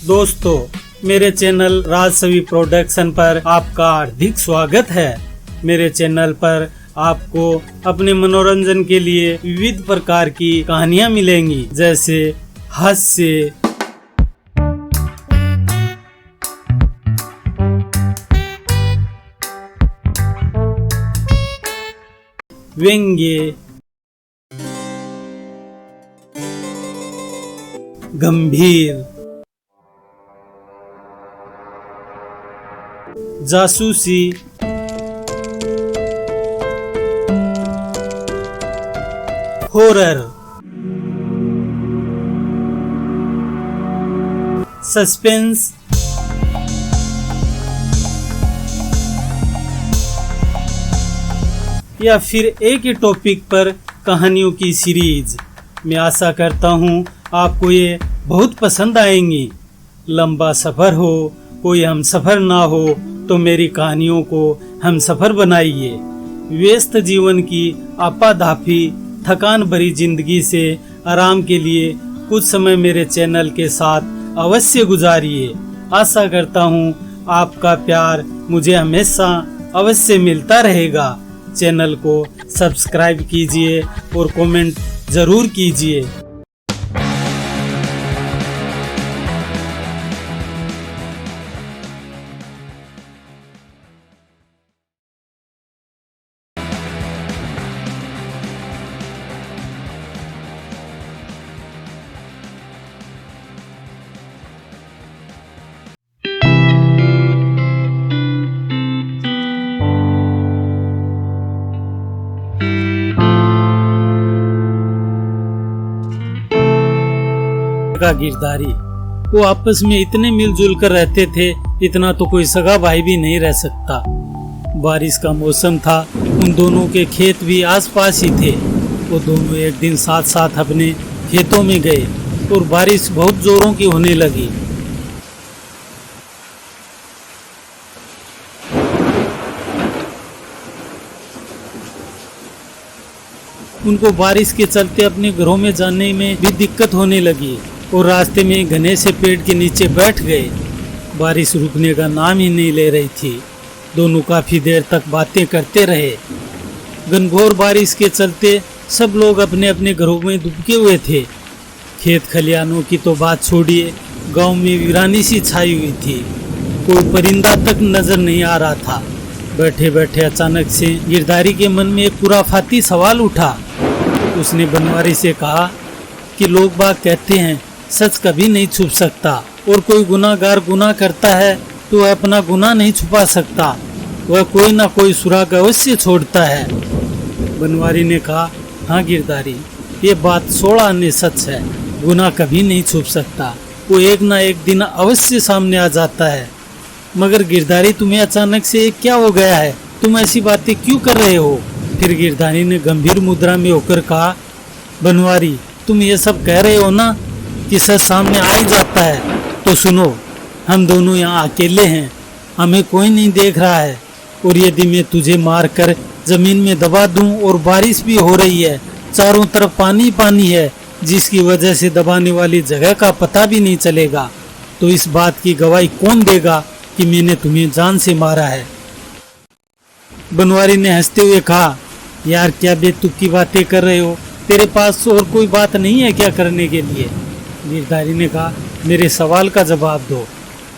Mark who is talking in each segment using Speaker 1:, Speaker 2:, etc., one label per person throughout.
Speaker 1: दोस्तों, मेरे channel राजसवी production पर आपका हार्दिक स्वागत है। मेरे चैनल पर आपको अपने मनोरंजन के लिए विविध प्रकार की कहानियाँ मिलेंगी, जैसे हास्य, व्यंग्य, गंभीर, जासूसी, हॉरर, सस्पेंस, या फिर एक ही टॉपिक पर कहानियों की सीरीज। मैं आशा करता हूँ आपको ये बहुत पसंद आएंगी। लंबा सफ़र हो, कोई हम सफ़र ना हो, तो मेरी कहानियों को हम सफ़र बनाइए। व्यस्त जीवन की आपाधापी थकान भरी जिंदगी से आराम के लिए कुछ समय मेरे चैनल के साथ अवश्य गुजारिए। आशा करता हूँ आपका प्यार मुझे हमेशा अवश्य मिलता रहेगा। चैनल को सब्सक्राइब कीजिए और कमेंट ज़रूर कीजिए। का गिरधारी, वो आपस में इतने मिलजुल कर रहते थे, इतना तो कोई सगा भाई भी नहीं रह सकता। बारिश का मौसम था, उन दोनों के खेत भी आसपास ही थे। वो दोनों एक दिन साथ साथ अपने खेतों में गए और बारिश बहुत जोरों की होने लगी। उनको बारिश के चलते अपने घरों में जाने में भी दिक्कत होने लगी और रास्ते में घने से पेड़ के नीचे बैठ गए। बारिश रुकने का नाम ही नहीं ले रही थी। दोनों काफी देर तक बातें करते रहे। घनघोर बारिश के चलते सब लोग अपने अपने घरों में दुबके हुए थे। खेत खलियानों की तो बात छोड़िए, गांव में वीरानी सी छाई हुई थी। कोई परिंदा तक नजर नहीं आ रहा था। बैठे बैठे अचानक से गिरधारी के मन में एक खुराफाती सवाल उठा। उसने बनवारी से कहा कि लोग बाग कहते हैं सच कभी नहीं छुप सकता, और कोई गुनाहगार गुनाह करता है तो वह अपना गुनाह नहीं छुपा सकता, वह कोई ना कोई सुराग अवश्य छोड़ता है। बनवारी ने कहा, हाँ गिरधारी, ये बात 16 आने सच है। गुनाह कभी नहीं छुप सकता, वो एक ना एक दिन अवश्य सामने आ जाता है। मगर गिरधारी, तुम्हें अचानक से क्या हो गया है? तुम ऐसी बातें क्यों कर रहे हो? फिर गिरधारी ने गंभीर मुद्रा में होकर कहा, बनवारी, तुम ये सब कह रहे हो ना कि सच सामने आ ही जाता है, तो सुनो, हम दोनों यहाँ अकेले हैं, हमें कोई नहीं देख रहा है, और यदि मैं तुझे मार कर जमीन में दबा दूं और बारिश भी हो रही है, चारों तरफ पानी पानी है, जिसकी वजह से दबाने वाली जगह का पता भी नहीं चलेगा, तो इस बात की गवाही कौन देगा कि मैंने तुम्हें जान से मारा है? बनवारी ने हंसते हुए कहा, यार क्या बेतुकी बातें कर रहे हो? तेरे पास और कोई बात नहीं है क्या करने के लिए? गिरधारी ने कहा, मेरे सवाल का जवाब दो।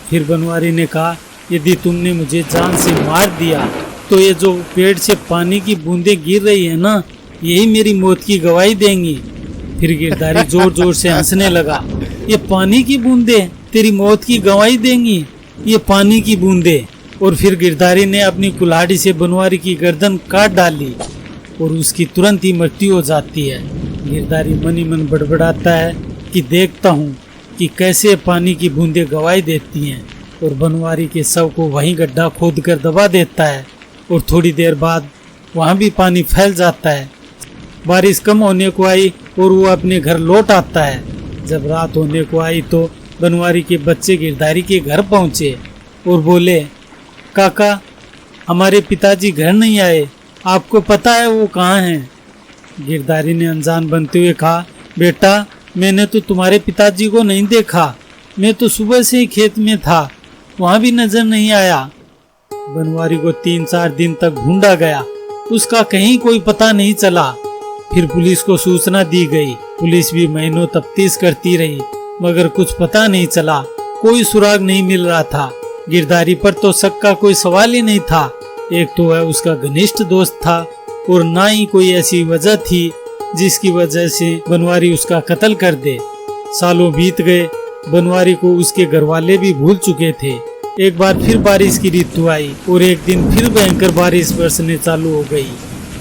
Speaker 1: फिर बनवारी ने कहा, यदि तुमने मुझे जान से मार दिया तो ये जो पेड़ से पानी की बूंदें गिर रही है ना, यही मेरी मौत की गवाही देंगी। फिर गिरधारी जोर जोर से हंसने लगा, ये पानी की बूंदें तेरी मौत की गवाही देंगी? ये पानी की बूंदें? और फिर गिरधारी ने अपनी कुल्हाड़ी से बनवारी की गर्दन काट डाली और उसकी तुरंत ही मृत्यु हो जाती है। गिरधारी मन ही मन बड़बड़ाता है कि देखता हूँ कि कैसे पानी की बूंदें गवाही देती हैं, और बनवारी के शव को वहीं गड्ढा खोद कर दबा देता है और थोड़ी देर बाद वहाँ भी पानी फैल जाता है। बारिश कम होने को आई और वो अपने घर लौट आता है। जब रात होने को आई तो बनवारी के बच्चे गिरधारी के घर पहुँचे और बोले, काका, हमारे पिताजी घर नहीं आए, आपको पता है वो कहाँ हैं? गिरधारी ने अनजान बनते हुए कहा, बेटा, मैंने तो तुम्हारे पिताजी को नहीं देखा। मैं तो सुबह से ही खेत में था, वहाँ भी नजर नहीं आया। बनवारी को 3-4 दिन तक ढूंढा गया, उसका कहीं कोई पता नहीं चला। फिर पुलिस को सूचना दी गई। पुलिस भी महीनों तफ्तीश करती रही, मगर कुछ पता नहीं चला, कोई सुराग नहीं मिल रहा था। गिरधारी पर तो शक का कोई सवाल ही नहीं था। एक तो वह उसका घनिष्ठ दोस्त था और ना ही कोई ऐसी वजह थी जिसकी वजह से बनवारी उसका कत्ल कर दे। सालों बीत गए, बनवारी को उसके घरवाले भी भूल चुके थे। एक बार फिर बारिश की ऋतु आई और एक दिन फिर भयंकर बारिश बरसने चालू हो गई।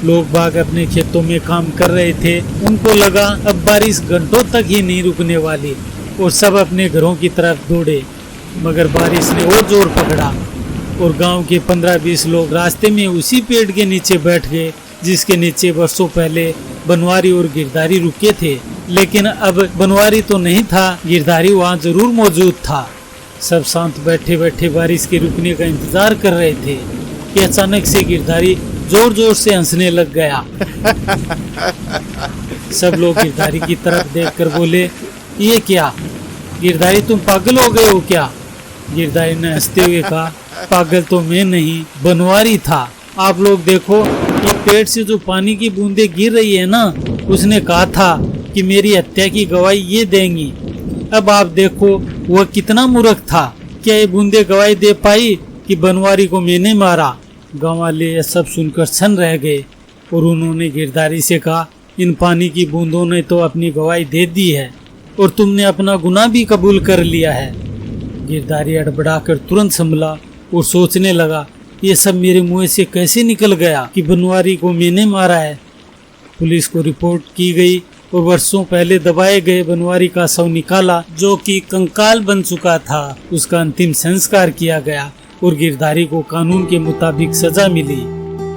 Speaker 1: लोग बाग अपने खेतों में काम कर रहे थे। उनको लगा अब बारिश घंटों तक ही नहीं रुकने वाली और सब अपने घरों की तरफ दौड़े। मगर बारिश ने और जोर पकड़ा और गांव के 15-20 लोग रास्ते में उसी पेड़ के नीचे बैठ गए जिसके नीचे वर्षों पहले बनवारी और गिरधारी रुके थे। लेकिन अब बनवारी तो नहीं था, गिरधारी वहाँ जरूर मौजूद था। सब शांत बैठे बैठे बारिश के रुकने का इंतजार कर रहे थे कि अचानक से गिरधारी जोर जोर से हंसने लग गया। सब लोग गिरधारी की तरफ देखकर बोले, ये क्या गिरधारी, तुम पागल हो गए हो क्या? गिरधारी ने हंसते हुए कहा, पागल तो मैं नहीं, बनवारी था। आप लोग देखो, ये पेड़ से जो पानी की बूंदे गिर रही है ना, उसने कहा था कि मेरी हत्या की गवाही ये देंगी। अब आप देखो वह कितना मूर्ख था। क्या ये बूंदे गवाही दे पाई कि बनवारी को मैंने मारा? गाँव वाले यह सब सुनकर छन रह गए और उन्होंने गिरधारी से कहा, इन पानी की बूंदों ने तो अपनी गवाही दे दी है और तुमने अपना गुनाह भी कबूल कर लिया है। गिरधारी अड़बड़ाकर तुरंत संभला और सोचने लगा, ये सब मेरे मुंह से कैसे निकल गया कि बनवारी को मैंने मारा है। पुलिस को रिपोर्ट की गई और वर्षों पहले दबाए गए बनवारी का शव निकाला, जो कि कंकाल बन चुका था। उसका अंतिम संस्कार किया गया और गिरधारी को कानून के मुताबिक सजा मिली।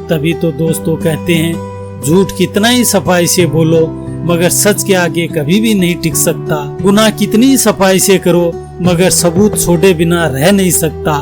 Speaker 1: तभी तो दोस्तों कहते हैं, झूठ कितना ही सफाई से बोलो मगर सच के आगे कभी भी नहीं टिक सकता। गुनाह कितनी सफाई से करो मगर सबूत छोड़े बिना रह नहीं सकता।